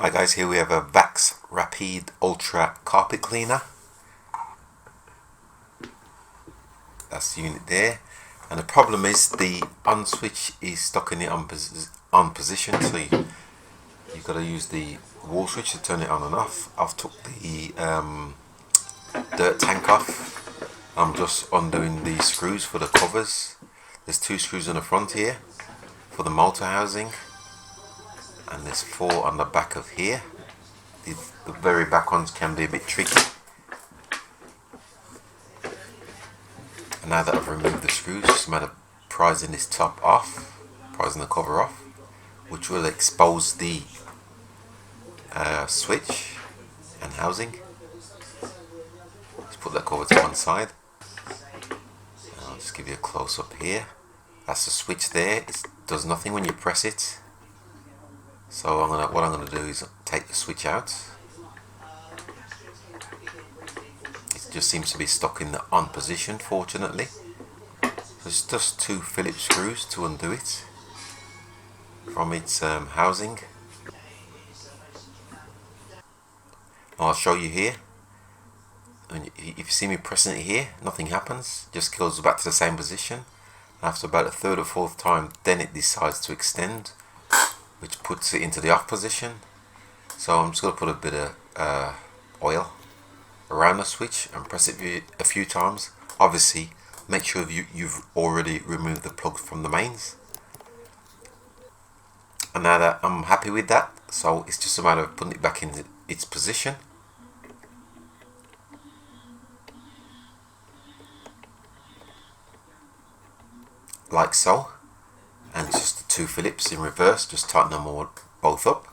Hi guys, here we have a VAX Rapide Ultra carpet cleaner. That's the unit there, and the problem is the on switch is stuck in the on position, so you've got to use the wall switch to turn it on and off. I've took the dirt tank off. I'm just undoing the screws for the covers. There's 2 screws on the front here for the motor housing, and there's 4 on the back of here. The very back ones can be a bit tricky. And now that I've removed the screws, it's a matter of prising this top off, prising the cover off, which will expose the switch and housing. Let's put that cover to one side. I'll just give you a close up here. That's the switch there. It does nothing when you press it. So what I'm going to do is take the switch out. It just seems to be stuck in the on position, fortunately. So it's just 2 Phillips screws to undo it from its housing. I'll show you here. And if you see me pressing it here, nothing happens. Just goes back to the same position. After about a 3rd or 4th time, then it decides to extend, which puts it into the off position. So I'm just going to put a bit of oil around the switch and press it a few times. Obviously, make sure you've already removed the plug from the mains. And now that I'm happy with that, so it's just a matter of putting it back in its position. Like so. And it's just the 2 Phillips in reverse, just tighten them all both up.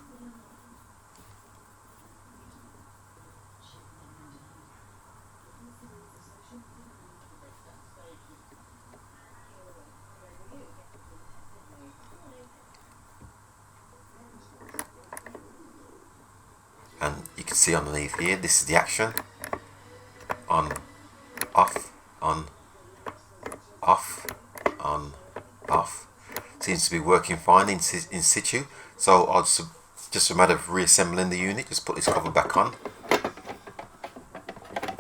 And you can see underneath here, this is the action. On, off, on, off, on, off. Seems to be working fine in situ. So I'll just a matter of reassembling the unit. Just put this cover back on,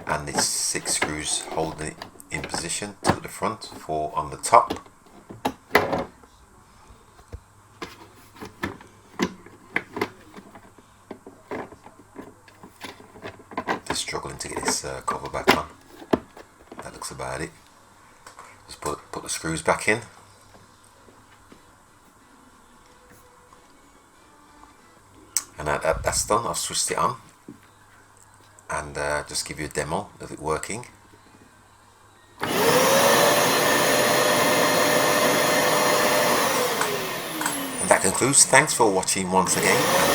and there's 6 screws holding it in position to the front, 4 on the top. Just struggling to get this cover back on. That looks about it. Just put the screws back in. And that's done. I've switched it on, and just give you a demo of it working. And that concludes. Thanks for watching once again.